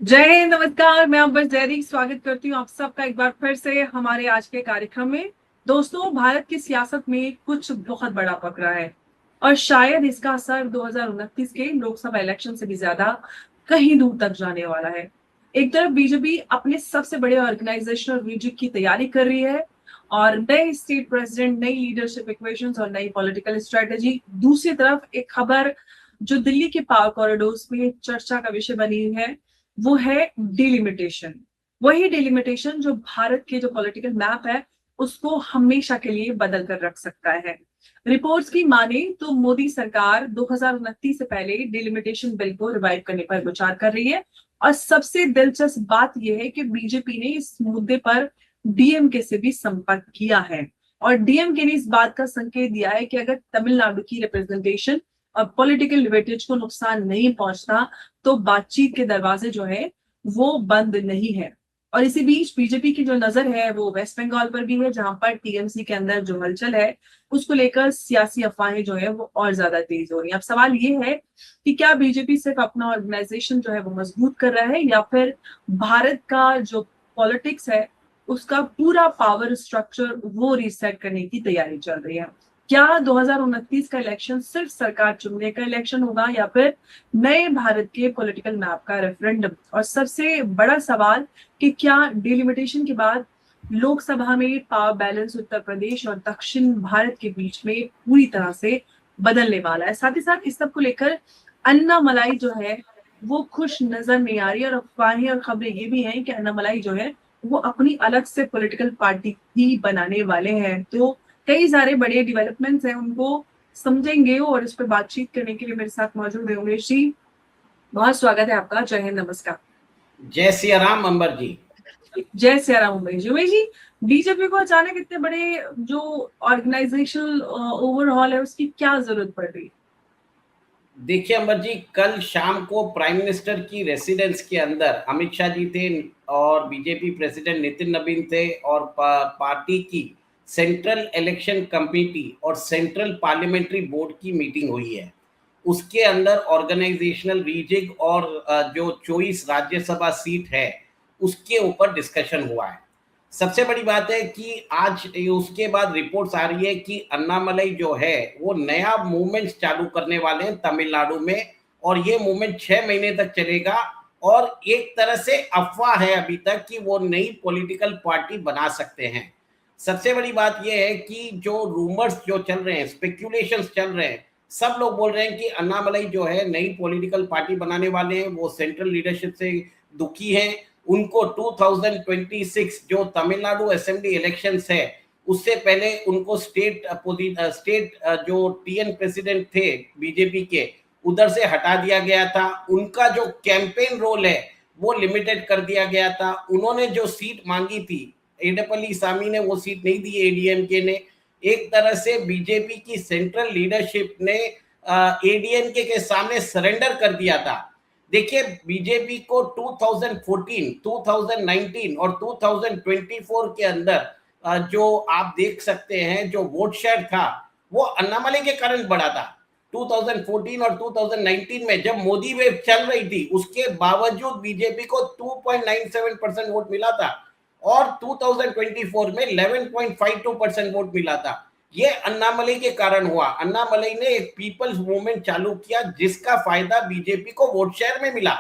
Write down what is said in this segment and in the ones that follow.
जय हिंद, नमस्कार। मैं अंबर जैदी स्वागत करती हूँ आप सबका एक बार फिर से हमारे आज के कार्यक्रम में। दोस्तों, भारत की सियासत में कुछ बहुत बड़ा पक रहा है और शायद इसका असर 2029 के लोकसभा इलेक्शन से भी ज्यादा कहीं दूर तक जाने वाला है। एक तरफ बीजेपी अपने सबसे बड़े ऑर्गेनाइजेशनल रीजन की तैयारी कर रही है और नए स्टेट प्रेसिडेंट, नई लीडरशिप इक्वेशंस और नई पॉलिटिकल स्ट्रेटेजी। दूसरी तरफ एक खबर जो दिल्ली के पावर कॉरिडोर्स में चर्चा का विषय बनी हुई है, वो है डिलिमिटेशन। वही डिलिमिटेशन जो भारत के जो पॉलिटिकल मैप है उसको हमेशा के लिए बदल कर रख सकता है। रिपोर्ट्स की माने तो मोदी सरकार 2029 से पहले डिलिमिटेशन बिल को रिवाइव करने पर विचार कर रही है और सबसे दिलचस्प बात यह है कि बीजेपी ने इस मुद्दे पर डीएमके से भी संपर्क किया है और डीएमके ने इस बात का संकेत दिया है कि अगर तमिलनाडु की रिप्रेजेंटेशन और पॉलिटिकल लिबर्टीज को नुकसान नहीं पहुंचता तो बातचीत के दरवाजे जो है वो बंद नहीं है। और इसी बीच बीजेपी की जो नजर है वो वेस्ट बंगाल पर भी है, जहां पर टीएमसी के अंदर जो हलचल है उसको लेकर सियासी अफवाहें जो है वो और ज्यादा तेज हो रही है। अब सवाल ये है कि क्या बीजेपी सिर्फ अपना ऑर्गेनाइजेशन जो है वो मजबूत कर रहा है या फिर भारत का जो पॉलिटिक्स है उसका पूरा पावर स्ट्रक्चर वो रीसेट करने की तैयारी चल रही है। क्या 2029 का इलेक्शन सिर्फ सरकार चुनने का इलेक्शन होगा या फिर नए भारत के पॉलिटिकल मैप का रेफरेंडम? और सबसे बड़ा सवाल कि क्या डिलिमिटेशन के बाद लोकसभा में पावर बैलेंस उत्तर प्रदेश और दक्षिण भारत के बीच में पूरी तरह से बदलने वाला है? साथ ही साथ इस सब को लेकर अन्ना मलाई जो है वो खुश नजर नहीं आ रही और अफवाहें और खबरें ये भी हैं कि अन्ना मलाई जो है वो अपनी अलग से पॉलिटिकल पार्टी ही बनाने वाले हैं। तो कई सारे बड़े डेवलपमेंट्स हैं, उनको समझेंगे और इस पर बातचीत करने के लिए मेरे साथ मौजूद है उमेश जी। बहुत स्वागत है आपका। जय हिंद, नमस्कार। जय सिया राम अंबर जी। जय सिया राम उमेश जी। उमेश जी, बीजेपी को अचानक इतने बड़े जो ऑर्गेनाइजेशनल ओवरहॉल है उसकी क्या जरूरत पड़ रही? देखिए अंबर जी, कल शाम को प्राइम मिनिस्टर की रेसिडेंस के अंदर अमित शाह जी थे और बीजेपी प्रेसिडेंट नितिन नबीन थे और पार्टी की सेंट्रल इलेक्शन कमेटी और सेंट्रल पार्लियामेंट्री बोर्ड की मीटिंग हुई है। उसके अंदर ऑर्गेनाइजेशनल रीजिग और जो 24 राज्यसभा सीट है उसके ऊपर डिस्कशन हुआ है। सबसे बड़ी बात है कि आज उसके बाद रिपोर्ट्स आ रही है कि अन्नामलाई जो है वो नया मूवमेंट चालू करने वाले हैं तमिलनाडु में, और ये मूवमेंट 6 महीने तक चलेगा। और एक तरह से अफवाह है अभी तक कि वो नई पॉलिटिकल पार्टी बना सकते हैं। सबसे बड़ी बात यह है कि जो रूमर्स जो चल रहे हैं, स्पेक्यूलेशंस चल रहे हैं, सब लोग बोल रहे हैं कि अन्नामलाई जो है नई पॉलिटिकल पार्टी बनाने वाले हैं। वो सेंट्रल लीडरशिप से दुखी हैं। उनको 2026 जो तमिलनाडु असेंबली इलेक्शंस है उससे पहले उनको स्टेट जो टीएन प्रेसिडेंट थे बीजेपी के, उधर से हटा दिया गया था। उनका जो कैंपेन रोल है वो लिमिटेड कर दिया गया था। उन्होंने जो सीट मांगी थी, एडपली सामी ने वो सीट नहीं दी, एडीएमके ने। एक तरह से बीजेपी की सेंट्रल लीडरशिप ने एडीएमके के सामने सरेंडर कर दिया था। देखिए, बीजेपी को 2014, 2019 और 2024 के अंदर जो आप देख सकते हैं जो वोट शेयर था वो अन्नामलाई के कारण बढ़ा था। 2014 और 2019 में जब मोदी वेव चल रही थी उसके बावजूद बीजेपी को 2.97% वोट मिला था और 2024 में 11.52% वोट मिला था। ये अन्नामलाई के कारण हुआ। अन्नामलाई ने एक पीपल्स मूवमेंट चालू किया जिसका फायदा बीजेपी को वोट शेयर में मिला,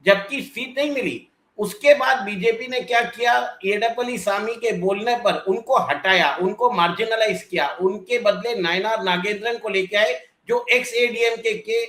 जबकि सीट नहीं मिली। उसके बाद बीजेपी ने क्या किया, एडपली सामी के बोलने पर उनको हटाया, उनको मार्जिनलाइज किया। उनके बदले नायनार नागेंद्रन को लेके आए जो एक्स एडीएमके के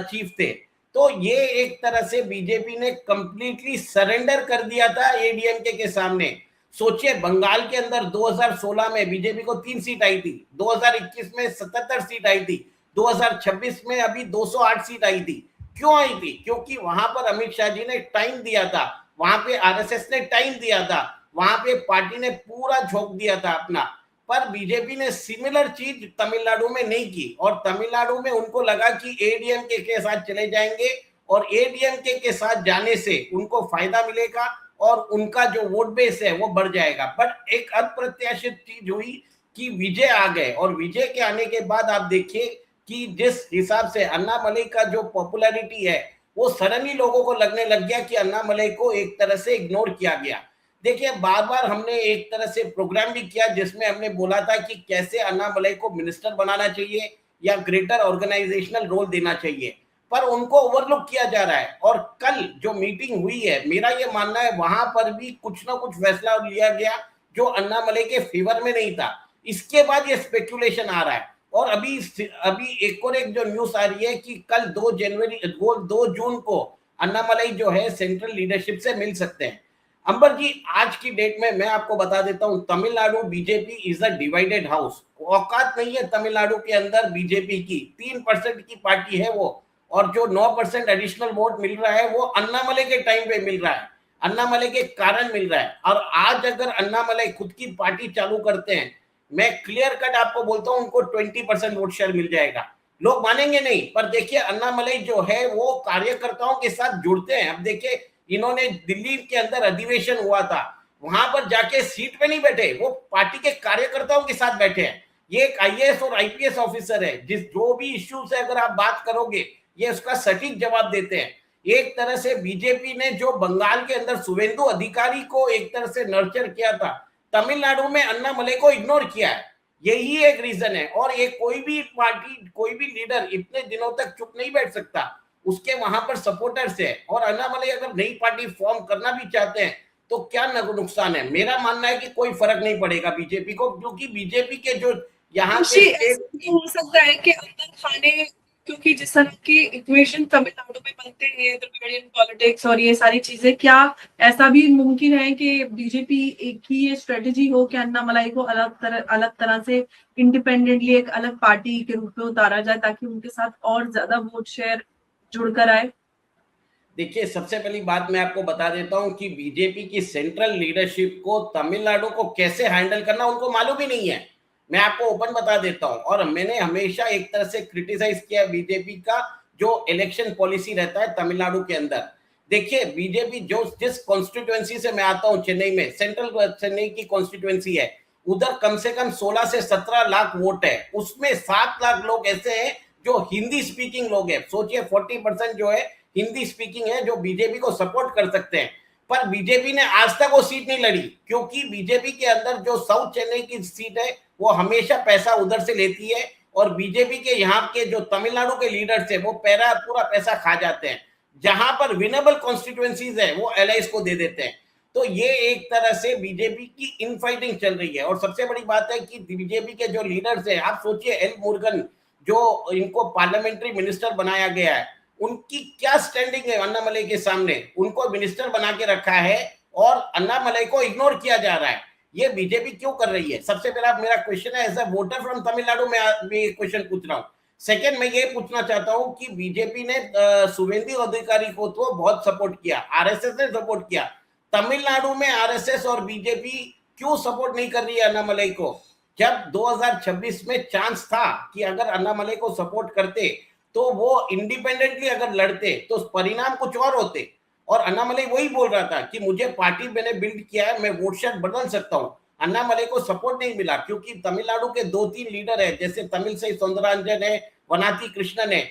चीफ थे। तो ये एक तरह से बीजेपी ने कंप्लीटली सरेंडर कर दिया था एडीएमके के सामने। सोचिए, बंगाल के अंदर 2016 में बीजेपी को 3 सीट आई थी, 2021 में 77 सीट आई थी, 2026 में अभी 208 सीट आई थी। क्यों आई थी? क्योंकि वहां पर अमित शाह जी ने टाइम दिया था, वहां पे आरएसएस ने टाइम दिया था, वहां पे पार्टी ने पूरा झोंक दिया था अपना। पर बीजेपी ने सिमिलर चीज तमिलनाडु में नहीं की और तमिलनाडु में उनको लगा कि एडीएमके के साथ चले जाएंगे और एडीएमके के साथ जाने से उनको फायदा मिलेगा और उनका जो वोट बेस है वो बढ़ जाएगा। बट एक अप्रत्याशित चीज हुई कि विजय आ गए और विजय के आने के बाद आप देखिए कि जिस हिसाब से अन्नामलाई का जो पॉपुलैरिटी है वो सडनली लोगों को लगने लग गया कि अन्नामलई को एक तरह से इग्नोर किया गया। देखिए, बार बार हमने एक तरह से प्रोग्राम भी किया जिसमें हमने बोला था कि कैसे अन्नामलई को मिनिस्टर बनाना चाहिए या ग्रेटर ऑर्गेनाइजेशनल रोल देना चाहिए, पर उनको ओवरलुक किया जा रहा है। और कल जो मीटिंग हुई है, मेरा ये मानना है वहां पर भी कुछ ना कुछ फैसला लिया गया जो अन्नामलई के फेवर में नहीं था। इसके बाद ये स्पेकुलेशन आ रहा है। और अभी अभी एक और एक जो न्यूज आ रही है कि कल 2 जून को अन्नामलई जो है सेंट्रल लीडरशिप से मिल सकते हैं। अंबर जी, आज की डेट में मैं आपको बता देता हूं, Tamil Nadu BJP is a divided house. औकात नहीं है तमिलनाडु के अंदर बीजेपी की, 3% की पार्टी है वो, और जो 9% एडिशनल वोट मिल रहा है वो अन्नामलई के टाइम पे मिल रहा है, अन्नामलई के कारण मिल रहा है। और आज अगर अन्नामलई खुद की पार्टी चालू करते हैं, मैं क्लियर कट आपको बोलता हूं उनको 20% वोट शेयर मिल जाएगा। लोग मानेंगे नहीं, पर देखिए अन्नामलई जो है वो कार्यकर्ताओं के साथ जुड़ते हैं। अब देखिए, इन्होंने दिल्ली के अंदर अधिवेशन हुआ था, वहां पर जाके सीट पे नहीं बैठे, वो पार्टी के कार्यकर्ताओं के साथ बैठे हैं। ये एक आईएएस और आईपीएस ऑफिसर है, जिस जो भी इश्यू से अगर आप बात करोगे ये उसका सटीक जवाब देते हैं। एक तरह से बीजेपी ने जो बंगाल के अंदर शुवेंदु अधिकारी को एक तरह से नर्चर किया था, तमिलनाडु में अन्नामलई को इग्नोर किया है। यही एक रीजन है। और ये कोई भी पार्टी, कोई भी लीडर इतने दिनों तक चुप नहीं बैठ सकता, उसके वहां पर सपोर्टर्स है। और अन्नामलई अगर नई पार्टी फॉर्म करना भी चाहते हैं तो क्या नुकसान है? मेरा मानना है कि कोई फर्क नहीं पड़ेगा बीजेपी को, क्योंकि बीजेपी के जो यहाँ के ऐसा स्टेट, तो हो सकता है कि अंदर खाने, क्योंकि जिस तरह की इक्वेशन तमिलनाडु में बनते हैं, द्रविडियन पॉलिटिक्स और ये सारी चीजें, क्या ऐसा भी मुमकिन है कि बीजेपी एक ही ये स्ट्रेटेजी हो कि अन्नामलई को अलग तरह से इंडिपेंडेंटली एक अलग पार्टी के रूप में उतारा जाए ताकि उनके साथ और ज्यादा वोट शेयर जुड़कर आए? देखिए, सबसे पहली बात मैं आपको बता देता हूं कि बीजेपी की सेंट्रल लीडरशिप को तमिलनाडु को कैसे हैंडल करना उनको मालूम ही नहीं है। मैं आपको ओपन बता देता हूं। और मैंने हमेशा एक तरह से क्रिटिसाइज किया बीजेपी का जो इलेक्शन पॉलिसी रहता है तमिलनाडु के अंदर। देखिए, बीजेपी जो जिस कॉन्स्टिट्यूएंसी से मैं आता हूं, चेन्नई में, सेंट्रल चेन्नई की कॉन्स्टिट्यूएंसी है, उधर कम से कम 16 से 17 लाख वोट है। उसमें 7 लाख लोग ऐसे हैं जो हिंदी स्पीकिंग लोग हैं। सोचिए, 40% जो है हिंदी स्पीकिंग है, जो बीजेपी को सपोर्ट कर सकते हैं। पर बीजेपी ने आज तक वो सीट नहीं लड़ी, क्योंकि बीजेपी के अंदर जो साउथ चेन्नई की सीट है वो हमेशा पैसा उधर से लेती है। और बीजेपी के यहाँ के जो तमिलनाडु के लीडर्स है वो पूरा पैसा खा जाते हैं। जहां पर विनेबल कॉन्स्टिट्यूएंसीज है वो एलाइज को दे देते हैं। तो ये एक तरह से बीजेपी की इनफाइटिंग चल रही है। और सबसे बड़ी बात है कि बीजेपी के जो लीडर्स है, आप सोचिए एल मुरुगन, जो इनको पार्लियामेंट्री मिनिस्टर बनाया गया है, उनकी क्या स्टैंडिंग है अन्नामलई के सामने? उनको मिनिस्टर बना के रखा है और अन्नामलई को इग्नोर किया जा रहा है। ये बीजेपी क्यों कर रही है? सबसे पहला मेरा क्वेश्चन है, as a voter from Tamil Nadu में क्वेश्चन पूछ रहा हूँ। सेकंड, मैं ये पूछना चाहता हूँ कि बीजेपी ने शुवेंदु अधिकारी को तो बहुत सपोर्ट किया, आरएसएस ने सपोर्ट किया, तमिलनाडु में आरएसएस और बीजेपी क्यों सपोर्ट नहीं कर रही है अन्नामलई को? जब 2026 में चांस था कि अगर अन्नामलई को सपोर्ट करते तो वो इंडिपेंडेंटली अगर लड़ते तो परिणाम कुछ और होते। और अन्नामलई वही बोल रहा था कि मुझे पार्टी मैंने बिल्ड किया है, मैं वोट शेयर बदल सकता हूं। अन्नामलई को सपोर्ट नहीं मिला क्योंकि तमिलनाडु के 2-3 लीडर है, जैसे तमिल से सौंदरराजन है, वनाथी कृष्णन है,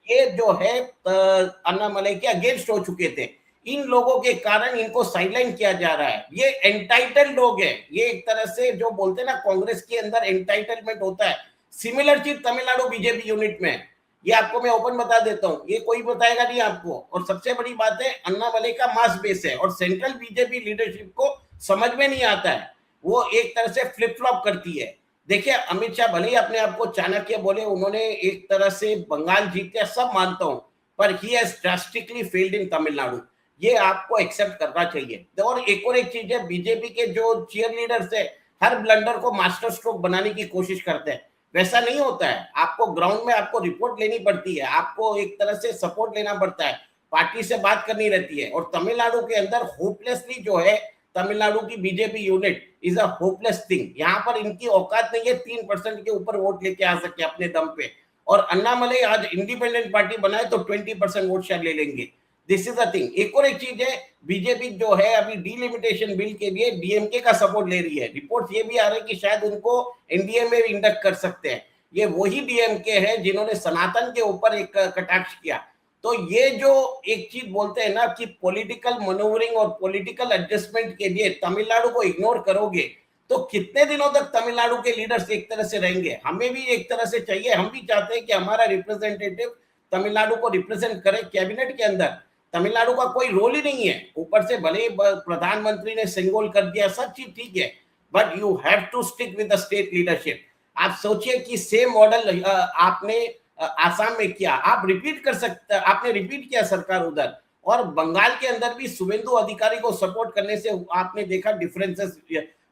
ये जो है अन्नामलई के अगेंस्ट हो चुके थे। इन लोगों के कारण इनको साइडलाइन किया जा रहा है। ये एंटाइटल्ड लोग हैं, ये एक तरह से जो बोलते हैं ना, कांग्रेस के अंदर एंटाइटलमेंट होता है, सिमिलर चीज तमिलनाडु बीजेपी यूनिट में। ये आपको मैं ओपन बता देता हूँ, ये कोई बताएगा नहीं आपको। और सबसे बड़ी बात है, अन्नामलई का मास बेस है और सेंट्रल बीजेपी लीडरशिप को समझ में नहीं आता है, वो एक तरह से फ्लिप फ्लॉप करती है। देखिए, अमित शाह भले ही अपने आप को चाणक्य बोले, उन्होंने एक तरह से बंगाल जीते, सब मानता हूं, पर he has drastically failed in Tamil Nadu. ये आपको एक्सेप्ट करना चाहिए। और एक चीज है, बीजेपी के जो चीयर लीडर्स है, हर ब्लंडर को मास्टर स्ट्रोक बनाने की कोशिश करते हैं। वैसा नहीं होता है। आपको ग्राउंड में आपको रिपोर्ट लेनी पड़ती है, आपको एक तरह से सपोर्ट लेना पड़ता है, पार्टी से बात करनी रहती है। और तमिलनाडु के अंदर होपलेसली जो है, तमिलनाडु की BJP unit is a hopeless thing. यहाँ पर इनकी औकात नहीं है 3% के ऊपर वोट लेके आ सके अपने दम पे। और अन्नामलई आज इंडिपेंडेंट पार्टी बनाए तो 20% वोट शायद ले लेंगे। This is a thing. एक चीज है, बीजेपी जो है अभी डिलिमिटेशन बिल के लिए डीएमके का सपोर्ट ले रही है। रिपोर्ट ये भी आ रही है कि शायद उनको एनडीए में इंडक्ट कर सकते हैं। ये वही डीएमके है जिन्होंने सनातन के ऊपर एक कटाक्ष किया। तो ये जो एक चीज बोलते हैं ना कि पॉलिटिकल मनोवरिंग और पॉलिटिकल एडजस्टमेंट के लिए तमिलनाडु को इग्नोर करोगे तो कितने दिनों तक तमिलनाडु के लीडर्स एक तरह से रहेंगे। हमें भी एक तरह से चाहिए, हम भी चाहते हैं कि हमारा रिप्रेजेंटेटिव तमिलनाडु को रिप्रेजेंट करे कैबिनेट के अंदर। तमिलनाडु का कोई रोल ही नहीं है, ऊपर से भले प्रधानमंत्री ने सिंगोल कर दिया, सब चीज ठीक है, but you have to stick with the state leadership. आप सोचिए कि सेम मॉडल आपने आसाम में किया, आप रिपीट कर सकते, आपने रिपीट किया सरकार उधर, और बंगाल के अंदर भी शुभेंदु अधिकारी को सपोर्ट करने से आपने देखा डिफरेंसेस,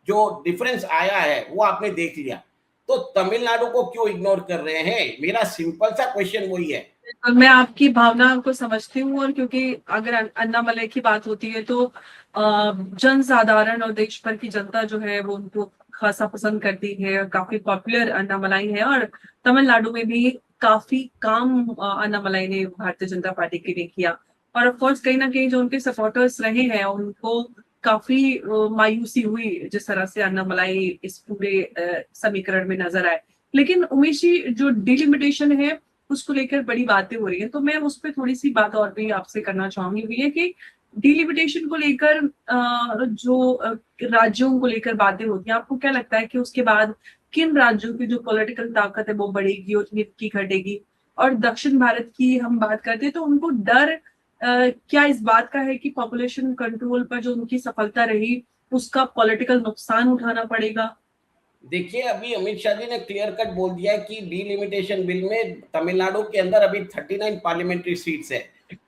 जो डिफरेंस आया है वो आपने देख लिया। तो तमिलनाडु को क्यों इग्नोर कर रहे हैं, मेरा सिंपल सा क्वेश्चन वही है। मैं आपकी भावना को समझती हूँ, और क्योंकि अगर अन्नामलई की बात होती है तो जन साधारण और देश भर की जनता जो है वो उनको खासा पसंद करती है, और काफी पॉपुलर अन्नामलई है। और तमिलनाडु में भी काफी काम अन्नामलई ने भारतीय जनता पार्टी के लिए किया, और ऑफ कोर्स कहीं ना कहीं जो उनके सपोर्टर्स रहे हैं उनको काफी मायूसी हुई जिस तरह से अन्नामलई इस पूरे समीकरण में नजर आए। लेकिन उमेश जी, जो डिलिमिटेशन है उसको लेकर बड़ी बातें हो रही है, तो मैं उस पर थोड़ी सी बात और भी आपसे करना चाहूंगी, वो ये कि डिलिमिटेशन को लेकर जो राज्यों को लेकर बातें होती हैं, आपको क्या लगता है कि उसके बाद किन राज्यों की जो पॉलिटिकल ताकत है वो बढ़ेगी और की घटेगी? और दक्षिण भारत की हम बात करते हैं तो उनको डर क्या इस बात का है कि पॉपुलेशन कंट्रोल पर जो उनकी सफलता रही उसका पॉलिटिकल नुकसान उठाना पड़ेगा? देखिए, अभी अमित शाह जी ने क्लियर कट बोल दिया है कि डीलिमिटेशन बिल में तमिलनाडु के अंदर अभी 39 पार्लियामेंट्री सीट्स है।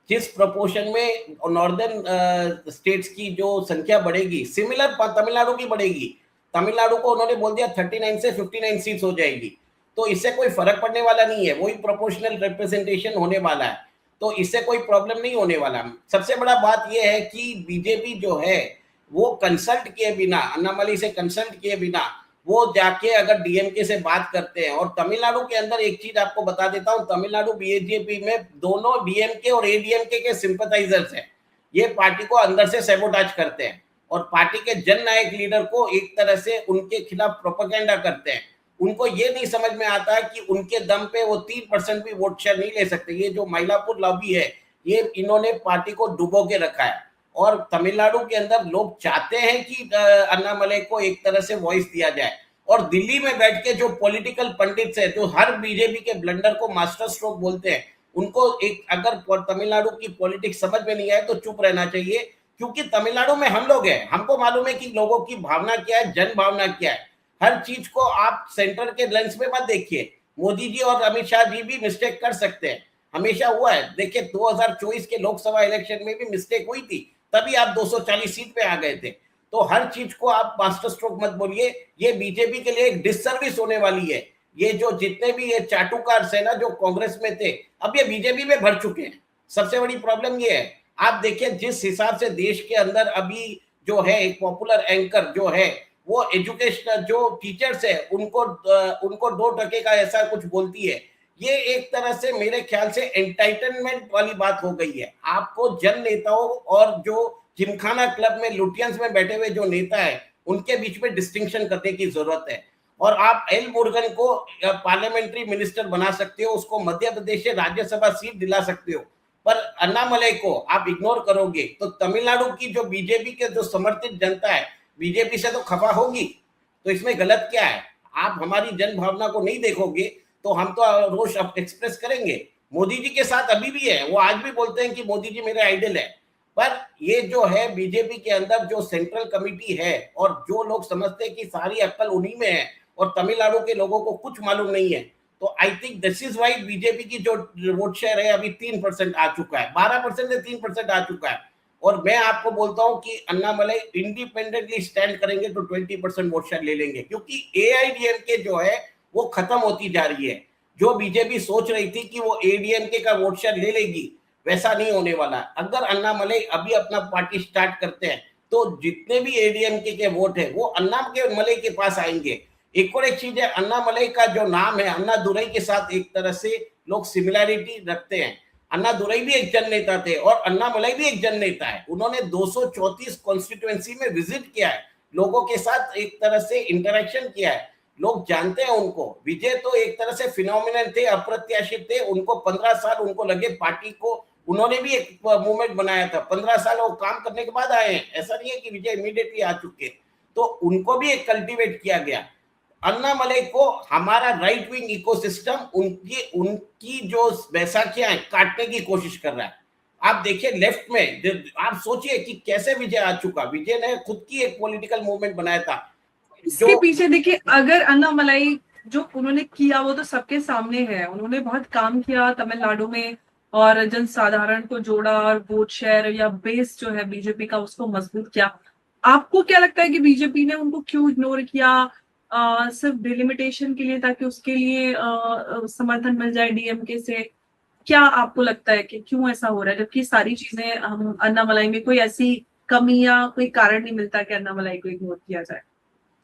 जिस प्रोपोर्शन में नॉर्दर्न स्टेट्स की जो संख्या बढ़ेगी, सिमिलर तमिलनाडु की बढ़ेगी। तमिलनाडु को उन्होंने बोल दिया 39 से 59 सीट्स हो जाएगी, तो इससे कोई फर्क पड़ने वाला नहीं है, वही प्रोपोर्शनल रिप्रेजेंटेशन होने वाला है, तो इससे कोई प्रॉब्लम नहीं होने वाला। सबसे बड़ा बात यह है कि बीजेपी जो है वो कंसल्ट किए बिना, अन्नामलई से कंसल्ट किए बिना वो जाके अगर डीएमके से बात करते हैं। और तमिलनाडु के अंदर एक चीज आपको बता देता हूं, तमिलनाडु बीजेपी में दोनों डीएमके और एडीएमके के सिंपैथाइजर्स हैं। ये पार्टी को अंदर से सैबोटाज करते हैं और पार्टी के जन नायक लीडर को एक तरह से उनके खिलाफ प्रोपेगेंडा करते हैं। उनको ये नहीं समझ में आता है कि उनके दम पे वो 3% भी वोट शेयर नहीं ले सकते। ये जो मइलापुर लॉबी है, ये इन्होंने पार्टी को डुबो के रखा है। और तमिलनाडु के अंदर लोग चाहते हैं कि अन्नामलई को एक तरह से वॉइस दिया जाए। और दिल्ली में बैठ के जो पॉलिटिकल पंडित्स है, जो हर बीजेपी के ब्लंडर को मास्टर स्ट्रोक बोलते हैं, उनको एक अगर तमिलनाडु की पॉलिटिक्स समझ में नहीं आए तो चुप रहना चाहिए, क्योंकि तमिलनाडु में हम लोग हैं, हमको मालूम है कि लोगों की भावना क्या है, जन भावना क्या है। हर चीज को आप सेंटर के लेंस में मत देखिए। मोदी जी और अमित शाह जी भी मिस्टेक कर सकते हैं, हमेशा हुआ है। देखिए 2024 के लोकसभा इलेक्शन में भी मिस्टेक हुई थी, तभी आप 240 सीट पे आ गए थे। तो हर चीज को आप मास्टर स्ट्रोक मत बोलिए, ये बीजेपी के लिए एक डिससर्विस होने वाली है। ये जो जितने भी ये चाटुकार है ना, जो कांग्रेस में थे, अब ये बीजेपी में भर चुके हैं। सबसे बड़ी प्रॉब्लम ये है, आप देखिए जिस हिसाब से देश के अंदर अभी जो है एक पॉपुलर एंकर जो है, वो एजुकेशन जो टीचर्स है उनको 2% का ऐसा कुछ बोलती है। ये एक तरह से मेरे ख्याल से एंटाइटलमेंट वाली बात हो गई है। आपको जन नेताओं और जो जिमखाना क्लब में लुटियंस में बैठे हुए जो नेता है उनके बीच में डिस्टिंक्शन करने की जरूरत है। और आप एल मुरुगन को पार्लियामेंट्री मिनिस्टर बना सकते हो, उसको मध्य प्रदेश से राज्यसभा सीट दिला सकते हो, पर अन्नामलई को आप इग्नोर करोगे तो तमिलनाडु की जो बीजेपी के जो समर्थित जनता है बीजेपी से तो खफा होगी। तो इसमें गलत क्या है? आप हमारी जन भावना को नहीं देखोगे तो हम तो रोष एक्सप्रेस करेंगे। मोदी जी के साथ अभी भी है, वो आज भी बोलते हैं कि मोदी जी मेरे आइडल है। पर ये जो है बीजेपी के अंदर जो सेंट्रल कमिटी है और जो लोग समझते हैं कि सारी अक्ल उन्हीं में है और तमिलनाडु के लोगों को कुछ मालूम नहीं है, तो I think this is why BJP की जो वोट शेयर है अभी 3% आ चुका है, 12% से 3% आ चुका है। और मैं आपको बोलता हूं कि अन्नामलई इंडिपेंडेंटली स्टैंड करेंगे तो 20% वोट शेयर ले लेंगे, क्योंकि एआईडीएमके जो है वो खत्म होती जा रही है। जो बीजेपी सोच रही थी कि वो एडीएमके का वोट शेयर ले लेगी, वैसा नहीं होने वाला। अगर अन्नामलई अभी अपना पार्टी स्टार्ट करते हैं तो जितने भी एडीएमके के वोट है वो अन्नामलई के पास आएंगे। एक और एक चीज है, अन्नामलई का जो नाम है, अन्नादुरई के साथ एक तरह से लोग सिमिलैरिटी रखते हैं। अन्नादुरई भी एक जन नेता थे और अन्नामलई भी एक जन नेता है। उन्होंने 234 कॉन्स्टिट्यूएंसी में विजिट किया है, लोगों के साथ एक तरह से इंटरेक्शन किया है, लोग जानते हैं उनको। विजय तो एक तरह से फिनोमिनल थे, अप्रत्याशित थे, उनको 15 साल उनको लगे पार्टी को उन्होंने भी एक मूवमेंट बनाया था, 15 साल वो काम करने के बाद आए हैं, ऐसा नहीं है कि विजय इमीडिएटली आ चुके, तो उनको भी एक कल्टीवेट किया गया। अन्नामलई को हमारा राइट विंग इकोसिस्टम उनकी उनकी जो बैसाखियां हैं काटने की कोशिश कर रहा है। आप देखिए लेफ्ट में, आप सोचिए कि कैसे विजय आ चुका। विजय ने खुद की एक पॉलिटिकल मूवमेंट बनाया था इसके पीछे देखिए, अगर अन्नामलाई जो उन्होंने किया वो तो सबके सामने है, उन्होंने बहुत काम किया तमिलनाडु में और जनसाधारण को जोड़ा और वोट शेयर या बेस जो है बीजेपी का उसको मजबूत किया। आपको क्या लगता है कि बीजेपी ने उनको क्यों इग्नोर किया? सिर्फ डिलिमिटेशन के लिए, ताकि उसके लिए समर्थन मिल जाए डीएमके से? क्या आपको लगता है कि क्यों ऐसा हो रहा है, जबकि सारी चीजें हम अन्नामलाई में कोई ऐसी कमी या कोई कारण नहीं मिलता कि अन्नामलाई को इग्नोर किया जाए?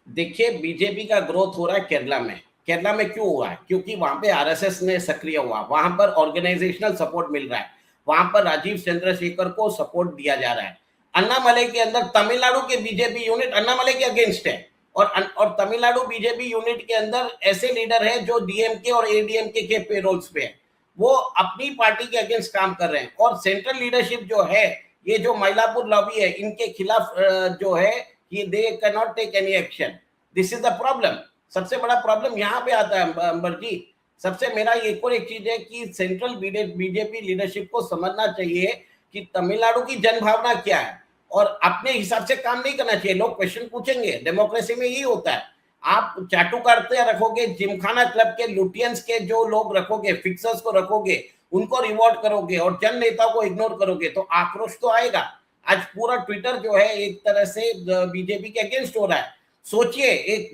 देखिए बीजेपी का ग्रोथ हो रहा है केरला में। केरला में क्यों हुआ है? क्योंकि वहां पे आरएसएस ने सक्रिय हुआ, वहां पर ऑर्गेनाइजेशनल सपोर्ट मिल रहा है, वहां पर राजीव चंद्रशेखर को सपोर्ट दिया जा रहा है। अन्नामलई के अंदर तमिलनाडु के बीजेपी यूनिट अन्नामलई के अगेंस्ट है, और तमिलनाडु बीजेपी यूनिट के अंदर ऐसे लीडर है जो डीएमके और एडीएमके के पेरोल्स पे है, वो अपनी पार्टी के अगेंस्ट काम कर रहे हैं। और सेंट्रल लीडरशिप जो है, ये जो मइलापुर लॉबी है, इनके खिलाफ जो है कि they can not take any action. This is the problem. सबसे बड़ा प्रॉब्लम यहाँ पे आता है अंबर जी। सबसे मेरा एक और एक चीज है कि सेंट्रल बीजेपी लीडरशिप को समझना चाहिए कि तमिलनाडु की जनभावना क्या है, और अपने हिसाब से काम नहीं करना चाहिए। लोग क्वेश्चन पूछेंगे, डेमोक्रेसी में यही होता है। आप चाटुकारिता रखोगे, जिमखाना क्लब के लुटियंस के जो लोग रखोगे, फिक्सर्स को रखोगे, उनको रिवॉर्ड करोगे और जन नेता को इग्नोर करोगे, तो आक्रोश तो आएगा। आज पूरा ट्विटर जो है एक तरह से बीजेपी के अगेंस्ट हो रहा है। सोचिए,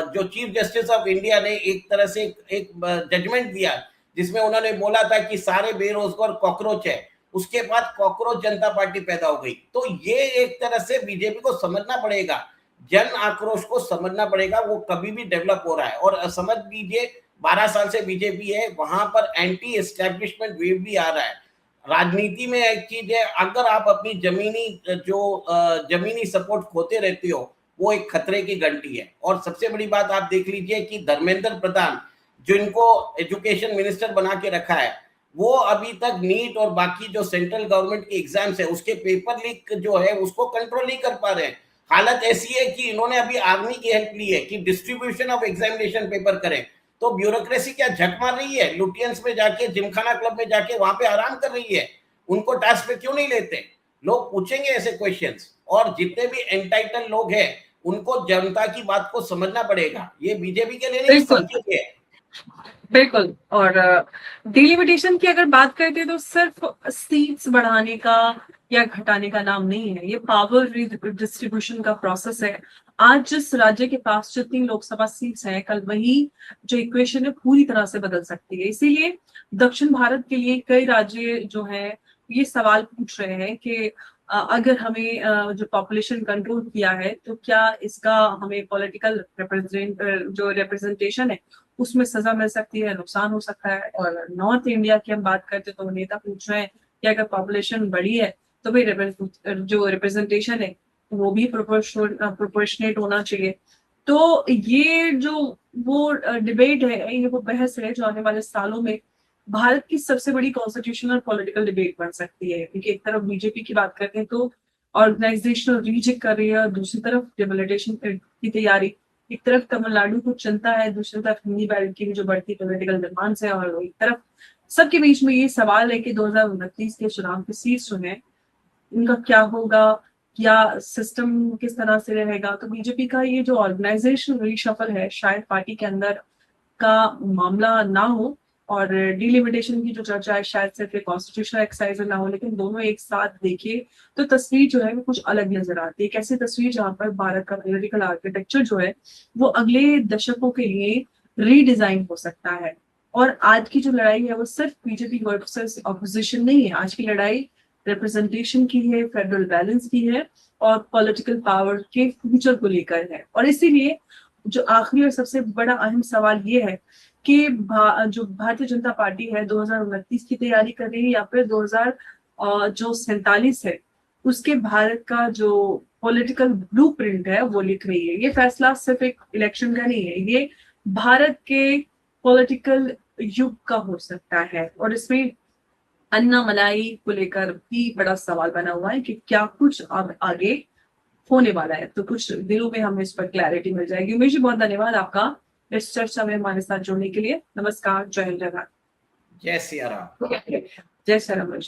जो चीफ जस्टिस ऑफ इंडिया ने एक तरह से एक जजमेंट दिया जिसमें उन्होंने बोला था कि सारे बेरोजगार कॉकरोच है, उसके बाद कॉकरोच जनता पार्टी पैदा हो गई। तो ये एक तरह से बीजेपी को समझना पड़ेगा, जन आक्रोश को समझना पड़ेगा, वो कभी भी डेवलप हो रहा है। और समझ लीजिए 12 साल से बीजेपी है, वहां पर एंटी एस्टेब्लिशमेंट वेव भी आ रहा है। राजनीति में एक चीज है, अगर आप अपनी जमीनी सपोर्ट खोते रहते हो, वो एक खतरे की घंटी है। और सबसे बड़ी बात आप देख लीजिए कि धर्मेंद्र प्रधान, जिनको एजुकेशन मिनिस्टर बना के रखा है, वो अभी तक नीट और बाकी जो सेंट्रल गवर्नमेंट की एग्जाम्स है उसके पेपर लीक जो है उसको कंट्रोल नहीं कर पा रहे हैं। हालत ऐसी है कि इन्होंने अभी आर्मी की हेल्प ली है कि डिस्ट्रीब्यूशन ऑफ एग्जामिनेशन पेपर करें। तो ब्यूरोक्रेसी क्या झक मार रही है? लुटियंस में जाके, जिमखाना क्लब में जाके वहां पे आराम कर रही है। उनको टास्क पे क्यों नहीं लेते? लोग पूछेंगे ऐसे क्वेश्चंस। और जितने भी एंटाइटल लोग हैं, उनको जनता की बात को समझना पड़ेगा। ये बीजेपी के लिए नहीं, सबके लिए है। बिल्कुल। और डिलिमिटेशन की अगर बात करते हैं तो सिर्फ सीट्स बढ़ाने का या घटाने का नाम नहीं है, ये पावर डिस्ट्रीब्यूशन का प्रोसेस है। आज जिस राज्य के पास जितनी लोकसभा सीट्स हैं, कल वही जो इक्वेशन है पूरी तरह से बदल सकती है। इसीलिए दक्षिण भारत के लिए कई राज्य जो है ये सवाल पूछ रहे हैं कि अगर हमें जो पॉपुलेशन कंट्रोल किया है तो क्या इसका हमें पॉलिटिकल रिप्रेजेंटेशन है उसमें सजा मिल सकती है, नुकसान हो सकता है। और नॉर्थ इंडिया की हम बात करते तो नेता पूछ रहे हैं कि अगर पॉपुलेशन बढ़ी है तो भाई जो रिप्रेजेंटेशन है वो भी प्रोपोर्शनेट होना चाहिए। तो ये जो वो डिबेट है, ये वो बहस है जो आने वाले सालों में भारत की सबसे बड़ी कॉन्स्टिट्यूशनल पॉलिटिकल डिबेट बन सकती है। क्योंकि एक तरफ बीजेपी की बात करते हैं तो ऑर्गेनाइजेशनल रीचेक कर रही है, और दूसरी तरफ डिमोलिटेशन की तैयारी। एक तरफ तमिलनाडु को चिंता है, दूसरी तरफ हिंदी बेल्ट की जो बढ़ती पॉलिटिकल डिमांड्स है, और एक तरफ सबके बीच में ये सवाल है कि 2029 के चुनाव की सीट्स जो है इनका क्या होगा, या सिस्टम किस तरह से रहेगा। तो बीजेपी का ये जो ऑर्गेनाइजेशन रीशफल है शायद पार्टी के अंदर का मामला ना हो, और डिलिमिटेशन की जो चर्चा है शायद सिर्फ एक कॉन्स्टिट्यूशनल एक्सरसाइज ना हो, लेकिन दोनों एक साथ देखिए तो तस्वीर जो है वो कुछ अलग नजर आती है। एक ऐसी तस्वीर जहां पर भारत का पॉलिटिकल आर्किटेक्चर जो है वो अगले दशकों के लिए रीडिजाइन हो सकता है। और आज की जो लड़ाई है वो सिर्फ बीजेपी वर्सेस ऑपोजिशन नहीं है, आज की लड़ाई रिप्रेजेंटेशन की है, फेडरल बैलेंस की है, और पॉलिटिकल पावर के फ्यूचर को लेकर है। और इसीलिए जो आखिरी और सबसे बड़ा अहम सवाल ये है कि जो भारतीय जनता पार्टी है 2029 की तैयारी कर रही है या फिर 2047 है उसके भारत का जो पॉलिटिकल ब्लूप्रिंट है वो लिख रही है। ये फैसला सिर्फ एक इलेक्शन का नहीं है, ये भारत के पॉलिटिकल युग का हो सकता है। और इसमें अन्नामलाई को लेकर भी बड़ा सवाल बना हुआ है कि क्या कुछ अब आगे होने वाला है। तो कुछ दिनों में हमें इस पर क्लैरिटी मिल जाएगी। उमेश जी, बहुत धन्यवाद आपका इस चर्चा में हमारे साथ जुड़ने के लिए। नमस्कार, जय हिंद, जय भारत। जय सिया राम। जय श्री राम।